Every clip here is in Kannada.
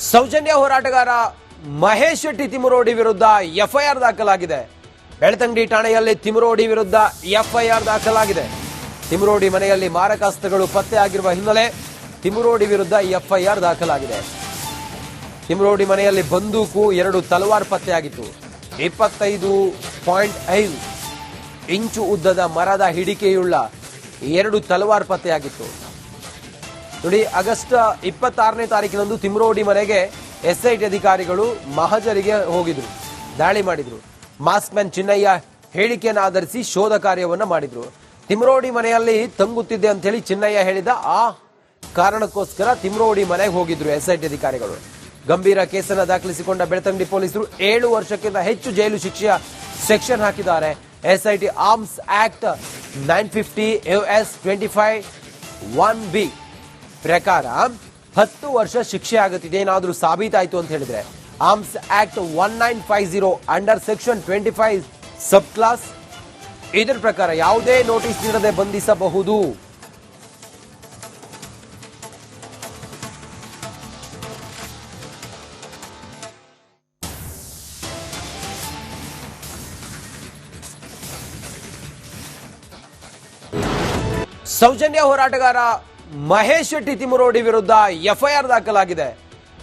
ಸೌಜನ್ಯ ಹೋರಾಟಗಾರ ಮಹೇಶ್ ಶೆಟ್ಟಿ ತಿಮುರೋಡಿ ವಿರುದ್ಧ ಎಫ್ಐಆರ್ ದಾಖಲಾಗಿದೆ. ಬೆಳ್ತಂಗಡಿ ಠಾಣೆಯಲ್ಲಿ ತಿಮುರೋಡಿ ವಿರುದ್ಧ ಎಫ್ಐಆರ್ ದಾಖಲಾಗಿದೆ. ತಿಮುರೋಡಿ ಮನೆಯಲ್ಲಿ ಮಾರಕಾಸ್ತ್ರಗಳು ಪತ್ತೆಯಾಗಿರುವ ಹಿನ್ನೆಲೆ ತಿಮುರೋಡಿ ವಿರುದ್ಧ ಎಫ್ಐಆರ್ ದಾಖಲಾಗಿದೆ. ತಿಮುರೋಡಿ ಮನೆಯಲ್ಲಿ ಬಂದೂಕು, 2 ತಲವಾರ್ ಪತ್ತೆಯಾಗಿತ್ತು. 25.5 ಇಂಚು ಉದ್ದದ ಮರದ ಹಿಡಿಕೆಯುಳ್ಳ 2 ತಲವಾರ್ ಪತ್ತೆಯಾಗಿತ್ತು. ನೋಡಿ, ಆಗಸ್ಟ್ 26ನೇ ತಾರೀಕಿನಂದು ತಿಮುರೋಡಿ ಮನೆಗೆ ಎಸ್ಐಟಿ ಅಧಿಕಾರಿಗಳು ಮಹಜರಿಗೆ ಹೋಗಿದ್ರು, ದಾಳಿ ಮಾಡಿದ್ರು. ಮಾಸ್ಕ್ ಮ್ಯಾನ್ ಚಿನ್ನಯ್ಯ ಹೇಳಿಕೆಯನ್ನು ಆಧರಿಸಿ ಶೋಧ ಕಾರ್ಯವನ್ನು ಮಾಡಿದ್ರು. ತಿಮುರೋಡಿ ಮನೆಯಲ್ಲಿ ತಂಗುತ್ತಿದ್ದೆ ಅಂತ ಹೇಳಿ ಚಿನ್ನಯ್ಯ ಹೇಳಿದ ಆ ಕಾರಣಕ್ಕೋಸ್ಕರ ತಿಮುರೋಡಿ ಮನೆಗೆ ಹೋಗಿದ್ರು ಎಸ್ಐಟಿ ಅಧಿಕಾರಿಗಳು. ಗಂಭೀರ ಕೇಸನ್ನು ದಾಖಲಿಸಿಕೊಂಡ ಬೆಳ್ತಂಗಡಿ ಪೊಲೀಸರು 7 ವರ್ಷಕ್ಕಿಂತ ಹೆಚ್ಚು ಜೈಲು ಶಿಕ್ಷೆಯ ಸೆಕ್ಷನ್ ಹಾಕಿದ್ದಾರೆ. SIT arms act 950 AS 25(1)B ಪ್ರಕಾರ 10 ವರ್ಷ ಶಿಕ್ಷೆ ಆಗುತ್ತಿದೆ ಏನಾದರೂ ಸಾಬೀತಾಯಿತು ಅಂತ ಹೇಳಿದ್ರೆ. ಆರ್ಮ್ಸ್ ಆಕ್ಟ್ 1950 ಅಂಡರ್ ಸೆಕ್ಷನ್ 25 ಸಬ್ ಕ್ಲಾಸ್ ಇದರ ಪ್ರಕಾರ ಯಾವುದೇ ನೋಟಿಸ್ ನೀಡದೆ ಬಂಧಿಸಬಹುದು. ಸೌಜನ್ಯ ಹೋರಾಟಗಾರ ಮಹೇಶ್ ಶೆಟ್ಟಿ ತಿಮುರೋಡಿ ವಿರುದ್ಧ ಎಫ್ಐಆರ್ ದಾಖಲಾಗಿದೆ.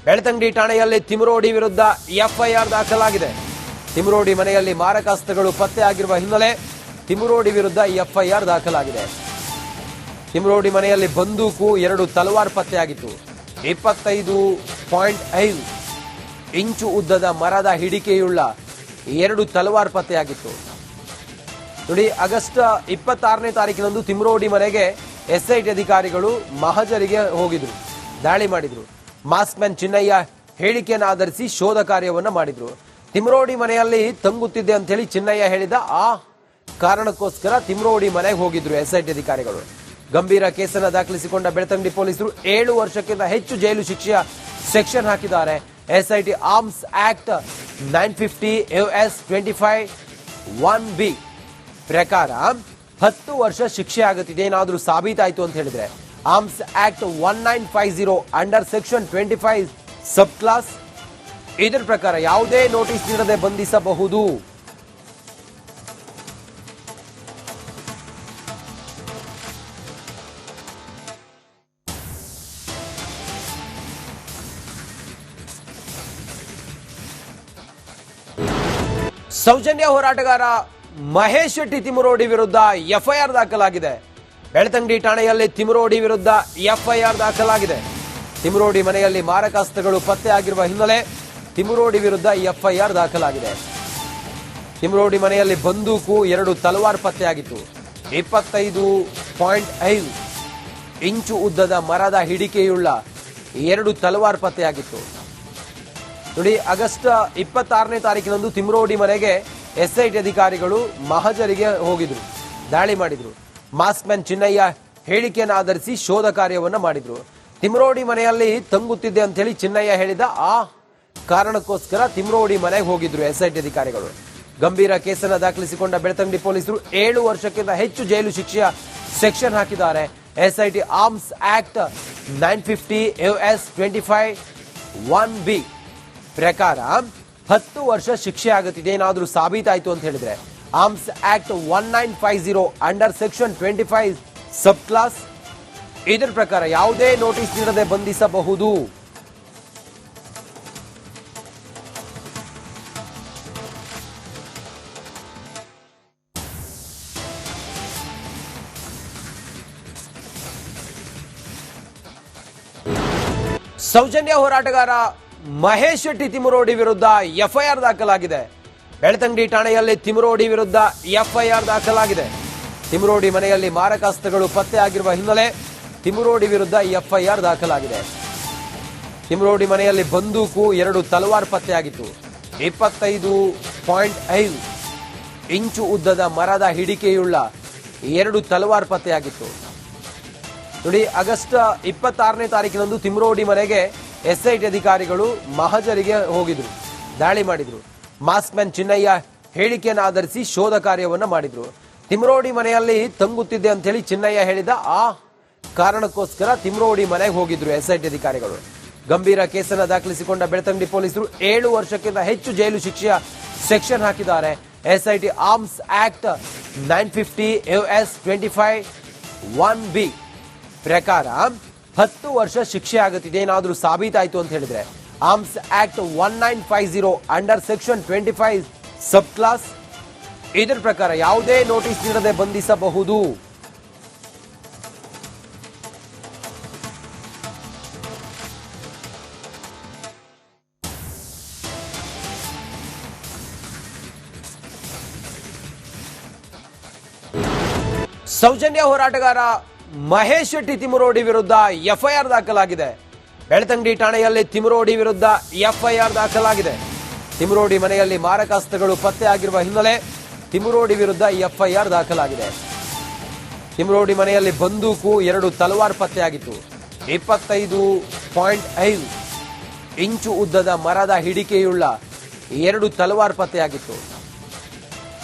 ಬೆಳ್ತಂಗಡಿ ಠಾಣೆಯಲ್ಲಿ ತಿಮುರೋಡಿ ವಿರುದ್ಧ ಎಫ್ಐಆರ್ ದಾಖಲಾಗಿದೆ. ತಿಮುರೋಡಿ ಮನೆಯಲ್ಲಿ ಮಾರಕಾಸ್ತ್ರಗಳು ಪತ್ತೆಯಾಗಿರುವ ಹಿನ್ನೆಲೆ ತಿಮುರೋಡಿ ವಿರುದ್ಧ ಎಫ್ಐಆರ್ ದಾಖಲಾಗಿದೆ. ತಿಮುರೋಡಿ ಮನೆಯಲ್ಲಿ ಬಂದೂಕು, 2 ತಲವಾರ್ ಪತ್ತೆಯಾಗಿತ್ತು. 25.5 ಇಂಚು ಉದ್ದದ ಮರದ ಹಿಡಿಕೆಯುಳ್ಳ 2 ತಲವಾರ್ ಪತ್ತೆಯಾಗಿತ್ತು. ನೋಡಿ, ಆಗಸ್ಟ್ 26ನೇ ತಾರೀಕಿನಂದು ತಿಮುರೋಡಿ ಮನೆಗೆ ಎಸ್ಐಟಿ ಅಧಿಕಾರಿಗಳು ಮಹಜರಿಗೆ ಹೋಗಿದ್ರು, ದಾಳಿ ಮಾಡಿದ್ರು. ಮಾಸ್ಕ್ ಮ್ಯಾನ್ ಚಿನ್ನಯ್ಯ ಹೇಳಿಕೆಯನ್ನು ಆಧರಿಸಿ ಶೋಧ ಕಾರ್ಯವನ್ನು ಮಾಡಿದ್ರು. ತಿಮುರೋಡಿ ಮನೆಯಲ್ಲಿ ತಂಗುತ್ತಿದ್ದೆ ಅಂತ ಹೇಳಿ ಚಿನ್ನಯ್ಯ ಹೇಳಿದ ಆ ಕಾರಣಕ್ಕೋಸ್ಕರ ತಿಮುರೋಡಿ ಮನೆಗೆ ಹೋಗಿದ್ರು ಎಸ್ಐಟಿ ಅಧಿಕಾರಿಗಳು. ಗಂಭೀರ ಕೇಸನ್ನು ದಾಖಲಿಸಿಕೊಂಡ ಬೆಳ್ತಂಗಡಿ ಪೊಲೀಸರು 7 ವರ್ಷಕ್ಕಿಂತ ಹೆಚ್ಚು ಜೈಲು ಶಿಕ್ಷೆಯ ಸೆಕ್ಷನ್ ಹಾಕಿದ್ದಾರೆ. SIT arms act 950 AS 25(1)B ಪ್ರಕಾರ 10 ವರ್ಷ ಶಿಕ್ಷೆ ಆಗುತ್ತಿದೆ ಏನಾದರೂ ಸಾಬೀತಾಯಿತು ಅಂತ ಹೇಳಿದ್ರೆ. ಆರ್ಮ್ಸ್ ಆಕ್ಟ್ 1950 ಅಂಡರ್ ಸೆಕ್ಷನ್ 25 ಸಬ್ ಕ್ಲಾಸ್ ಇದರ ಪ್ರಕಾರ ಯಾವುದೇ ನೋಟಿಸ್ ನೀಡದೆ ಬಂಧಿಸಬಹುದು. ಸೌಜನ್ಯ ಹೋರಾಟಗಾರ ಮಹೇಶ್ ಶೆಟ್ಟಿ ತಿಮುರೋಡಿ ವಿರುದ್ಧ ಎಫ್ಐಆರ್ ದಾಖಲಾಗಿದೆ. ಬೆಳ್ತಂಗಡಿ ಠಾಣೆಯಲ್ಲಿ ತಿಮುರೋಡಿ ವಿರುದ್ಧ ಎಫ್ಐಆರ್ ದಾಖಲಾಗಿದೆ. ತಿಮುರೋಡಿ ಮನೆಯಲ್ಲಿ ಮಾರಕಾಸ್ತ್ರಗಳು ಪತ್ತೆಯಾಗಿರುವ ಹಿನ್ನೆಲೆ ತಿಮುರೋಡಿ ವಿರುದ್ಧ ಎಫ್ಐಆರ್ ದಾಖಲಾಗಿದೆ. ತಿಮುರೋಡಿ ಮನೆಯಲ್ಲಿ ಬಂದೂಕು, 2 ತಲವಾರ್ ಪತ್ತೆಯಾಗಿತ್ತು. 25.5 ಇಂಚು ಉದ್ದದ ಮರದ ಹಿಡಿಕೆಯುಳ್ಳ 2 ತಲವಾರ್ ಪತ್ತೆಯಾಗಿತ್ತು. ನೋಡಿ, ಆಗಸ್ಟ್ 26ನೇ ತಾರೀಕಿನಂದು ತಿಮುರೋಡಿ ಮನೆಗೆ ಎಸ್ಐಟಿ ಅಧಿಕಾರಿಗಳು ಮಹಜರಿಗೆ ಹೋಗಿದ್ರು, ದಾಳಿ ಮಾಡಿದ್ರು. ಮಾಸ್ಕ್ ಮ್ಯಾನ್ ಚಿನ್ನಯ್ಯ ಹೇಳಿಕೆಯನ್ನು ಆಧರಿಸಿ ಶೋಧ ಕಾರ್ಯವನ್ನು ಮಾಡಿದ್ರು. ತಿಮುರೋಡಿ ಮನೆಯಲ್ಲಿ ತಂಗುತ್ತಿದ್ದೆ ಅಂತ ಹೇಳಿ ಚಿನ್ನಯ್ಯ ಹೇಳಿದ ಆ ಕಾರಣಕ್ಕೋಸ್ಕರ ತಿಮುರೋಡಿ ಮನೆಗೆ ಹೋಗಿದ್ರು ಎಸ್ಐಟಿ ಅಧಿಕಾರಿಗಳು. ಗಂಭೀರ ಕೇಸನ್ನು ದಾಖಲಿಸಿಕೊಂಡ ಬೆಳ್ತಂಗಡಿ ಪೊಲೀಸರು 7 ವರ್ಷಕ್ಕಿಂತ ಹೆಚ್ಚು ಜೈಲು ಶಿಕ್ಷೆಯ ಸೆಕ್ಷನ್ ಹಾಕಿದ್ದಾರೆ. SIT arms act 950 AS 25(1)B ಪ್ರಕಾರ 10 ವರ್ಷ ಶಿಕ್ಷೆ ಆಗುತ್ತಿದೆ ಏನಾದರೂ ಸಾಬೀತಾಯಿತು ಅಂತ ಹೇಳಿದ್ರೆ. ಆರ್ಮ್ಸ್ ಆಕ್ಟ್ 1950 ಅಂಡರ್ ಸೆಕ್ಷನ್ 25 ಸಬ್ ಕ್ಲಾಸ್ ಇದರ ಪ್ರಕಾರ ಯಾವುದೇ ನೋಟಿಸ್ ನೀಡದೆ ಬಂಧಿಸಬಹುದು. ಸೌಜನ್ಯ ಹೋರಾಟಗಾರ ಮಹೇಶ್ ಶೆಟ್ಟಿ ತಿಮುರೋಡಿ ವಿರುದ್ಧ ಎಫ್ಐಆರ್ ದಾಖಲಾಗಿದೆ. ಬೆಳ್ತಂಗಡಿ ಠಾಣೆಯಲ್ಲಿ ತಿಮುರೋಡಿ ವಿರುದ್ಧ ಎಫ್ಐಆರ್ ದಾಖಲಾಗಿದೆ. ತಿಮುರೋಡಿ ಮನೆಯಲ್ಲಿ ಮಾರಕಾಸ್ತ್ರಗಳು ಪತ್ತೆಯಾಗಿರುವ ಹಿನ್ನೆಲೆ ತಿಮುರೋಡಿ ವಿರುದ್ಧ ಎಫ್ಐಆರ್ ದಾಖಲಾಗಿದೆ. ತಿಮುರೋಡಿ ಮನೆಯಲ್ಲಿ ಬಂದೂಕು, 2 ತಲವಾರ್ ಪತ್ತೆಯಾಗಿತ್ತು. 25.5 ಇಂಚು ಉದ್ದದ ಮರದ ಹಿಡಿಕೆಯುಳ್ಳ 2 ತಲವಾರ್ ಪತ್ತೆಯಾಗಿತ್ತು. ನೋಡಿ, ಆಗಸ್ಟ್ 26ನೇ ತಾರೀಕಿನಂದು ತಿಮುರೋಡಿ ಮನೆಗೆ ಎಸ್ಐಟಿ ಅಧಿಕಾರಿಗಳು ಮಹಜರಿಗೆ ಹೋಗಿದ್ರು, ದಾಳಿ ಮಾಡಿದ್ರು. ಮಾಸ್ಕ್ ಮ್ಯಾನ್ ಚಿನ್ನಯ್ಯ ಹೇಳಿಕೆಯನ್ನು ಆಧರಿಸಿ ಶೋಧ ಕಾರ್ಯವನ್ನು ಮಾಡಿದ್ರು. ತಿಮುರೋಡಿ ಮನೆಯಲ್ಲಿ ತಂಗುತ್ತಿದ್ದೆ ಅಂತ ಹೇಳಿ ಚಿನ್ನಯ್ಯ ಹೇಳಿದ ಆ ಕಾರಣಕ್ಕೋಸ್ಕರ ತಿಮುರೋಡಿ ಮನೆಗೆ ಹೋಗಿದ್ರು ಎಸ್ಐಟಿ ಅಧಿಕಾರಿಗಳು. ಗಂಭೀರ ಕೇಸನ್ನು ದಾಖಲಿಸಿಕೊಂಡ ಬೆಳ್ತಂಗಡಿ ಪೊಲೀಸರು 7 ವರ್ಷಕ್ಕಿಂತ ಹೆಚ್ಚು ಜೈಲು ಶಿಕ್ಷೆಯ ಸೆಕ್ಷನ್ ಹಾಕಿದ್ದಾರೆ. SIT arms act 950 US 25(1)B ಪ್ರಕಾರ 10 ವರ್ಷ ಶಿಕ್ಷೆ ಆಗುತ್ತಿದೆ. ಏನಾದರೂ ಸಾಬೀತಾಯಿತು ಅಂತ ಹೇಳಿದ್ರೆ ಆರ್ಮ್ಸ್ ಆಕ್ಟ್ 1950 ಅಂಡರ್ ಸೆಕ್ಷನ್ 25 ಸಬ್ ಕ್ಲಾಸ್ ಇದರ ಪ್ರಕಾರ ಯಾವುದೇ ನೋಟಿಸ್ ನೀಡದೆ ಬಂಧಿಸಬಹುದು. ಸೌಜನ್ಯ ಹೋರಾಟಗಾರ ಮಹೇಶ್ ಶೆಟ್ಟಿ ತಿಮುರೋಡಿ ವಿರುದ್ಧ ಎಫ್ಐಆರ್ ದಾಖಲಾಗಿದೆ. ಬೆಳ್ತಂಗಡಿ ಠಾಣೆಯಲ್ಲಿ ತಿಮುರೋಡಿ ವಿರುದ್ಧ ಎಫ್ಐಆರ್ ದಾಖಲಾಗಿದೆ. ತಿಮುರೋಡಿ ಮನೆಯಲ್ಲಿ ಮಾರಕಾಸ್ತ್ರಗಳು ಪತ್ತೆಯಾಗಿರುವ ಹಿನ್ನೆಲೆ ತಿಮುರೋಡಿ ವಿರುದ್ಧ ಎಫ್ಐಆರ್ ದಾಖಲಾಗಿದೆ. ತಿಮುರೋಡಿ ಮನೆಯಲ್ಲಿ ಬಂದೂಕು 2 ತಲವಾರ್ ಪತ್ತೆಯಾಗಿತ್ತು. 25.5 ಇಂಚು ಉದ್ದದ ಮರದ ಹಿಡಿಕೆಯುಳ್ಳ 2 ತಲವಾರ್ ಪತ್ತೆಯಾಗಿತ್ತು.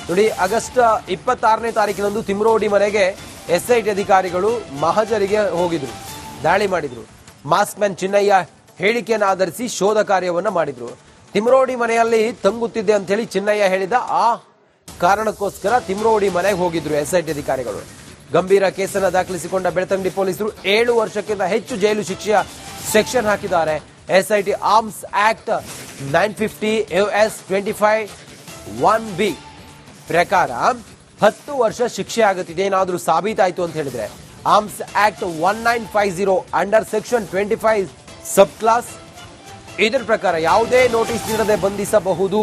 ನೋಡಿ, ಆಗಸ್ಟ್ 26ನೇ ತಾರೀಕಿನಂದು ತಿಮುರೋಡಿ ಮನೆಗೆ ಎಸ್ಐಟಿ ಅಧಿಕಾರಿಗಳು ಮಹಜರಿಗೆ ಹೋಗಿದ್ರು, ದಾಳಿ ಮಾಡಿದ್ರು. ಮಾಸ್ಕ್ ಮ್ಯಾನ್ ಚಿನ್ನಯ್ಯ ಹೇಳಿಕೆಯನ್ನು ಆಧರಿಸಿ ಶೋಧ ಕಾರ್ಯವನ್ನು ಮಾಡಿದ್ರು. ತಿಮುರೋಡಿ ಮನೆಯಲ್ಲಿ ತಂಗುತ್ತಿದ್ದೆ ಅಂತ ಹೇಳಿ ಚಿನ್ನಯ್ಯ ಹೇಳಿದ ಆ ಕಾರಣಕ್ಕೋಸ್ಕರ ತಿಮುರೋಡಿ ಮನೆಗೆ ಹೋಗಿದ್ರು ಎಸ್ಐಟಿ ಅಧಿಕಾರಿಗಳು. ಗಂಭೀರ ಕೇಸನ್ನು ದಾಖಲಿಸಿಕೊಂಡ ಬೆಳ್ತಂಗಡಿ ಪೊಲೀಸರು 7 ವರ್ಷಕ್ಕಿಂತ ಹೆಚ್ಚು ಜೈಲು ಶಿಕ್ಷೆಯ ಸೆಕ್ಷನ್ ಹಾಕಿದ್ದಾರೆ. SIT arms act 950 US 25(1)B ಪ್ರಕಾರ 10 ವರ್ಷ ಶಿಕ್ಷೆ ಆಗುತ್ತಿದೆ. ಏನಾದರೂ ಸಾಬೀತಾಯಿತು ಅಂತ ಹೇಳಿದ್ರೆ ಆರ್ಮ್ಸ್ ಆಕ್ಟ್ 1950 ಅಂಡರ್ ಸೆಕ್ಷನ್ 25 ಸಬ್ ಕ್ಲಾಸ್ ಇದರ ಪ್ರಕಾರ ಯಾವುದೇ ನೋಟಿಸ್ ನೀಡದೆ ಬಂಧಿಸಬಹುದು.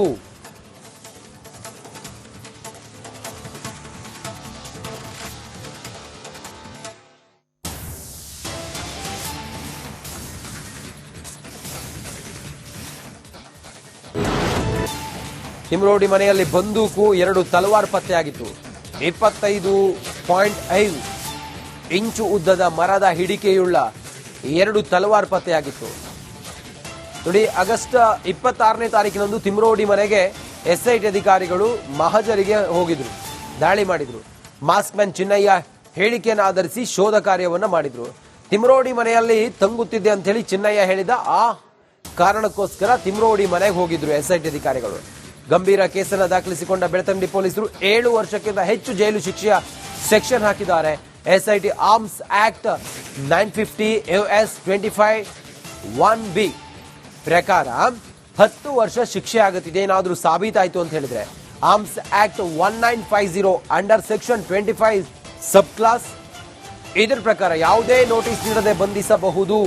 ತಿಮುರೋಡಿ ಮನೆಯಲ್ಲಿ ಬಂದೂಕು 2 ತಲವಾರ್ ಪತ್ತೆಯಾಗಿತ್ತು. 25.5 ಇಂಚು ಉದ್ದದ ಮರದ ಹಿಡಿಕೆಯುಳ್ಳ 2 ತಲವಾರ್ ಪತ್ತೆಯಾಗಿತ್ತು. ನೋಡಿ, ಆಗಸ್ಟ್ 26ನೇ ತಾರೀಕಿನಂದು ತಿಮುರೋಡಿ ಮನೆಗೆ ಎಸ್ಐಟಿ ಅಧಿಕಾರಿಗಳು ಮಹಜರಿಗೆ ಹೋಗಿದ್ರು, ದಾಳಿ ಮಾಡಿದ್ರು. ಮಾಸ್ಕ್ ಮ್ಯಾನ್ ಚಿನ್ನಯ್ಯ ಹೇಳಿಕೆಯನ್ನು ಆಧರಿಸಿ ಶೋಧ ಕಾರ್ಯವನ್ನು ಮಾಡಿದ್ರು. ತಿಮುರೋಡಿ ಮನೆಯಲ್ಲಿ ತಂಗುತ್ತಿದ್ದೆ ಅಂತ ಹೇಳಿ ಚಿನ್ನಯ್ಯ ಹೇಳಿದ ಆ ಕಾರಣಕ್ಕೋಸ್ಕರ ತಿಮುರೋಡಿ ಮನೆಗೆ ಹೋಗಿದ್ರು ಎಸ್ಐಟಿ ಅಧಿಕಾರಿಗಳು. ಗಂಭೀರ ಕೇಸನ್ನು ದಾಖಲಿಸಿಕೊಂಡ ಬೆಳ್ತಂಗಡಿ ಪೊಲೀಸರು 7 ವರ್ಷಕ್ಕಿಂತ ಹೆಚ್ಚು ಜೈಲು ಶಿಕ್ಷೆಯ ಸೆಕ್ಷನ್ ಹಾಕಿದ್ದಾರೆ. SIT arms act 950 US 25(1)B ಪ್ರಕಾರ 10 ವರ್ಷ ಶಿಕ್ಷೆ ಆಗುತ್ತಿದೆ. ಏನಾದರೂ ಸಾಬೀತಾಯಿತು ಅಂತ ಹೇಳಿದ್ರೆ ಆರ್ಮ್ಸ್ ಆಕ್ಟ್ 1950 ಅಂಡರ್ ಸೆಕ್ಷನ್ 25 ಸಬ್ ಕ್ಲಾಸ್ ಇದರ ಪ್ರಕಾರ ಯಾವುದೇ ನೋಟಿಸ್ ನೀಡದೆ ಬಂಧಿಸಬಹುದು.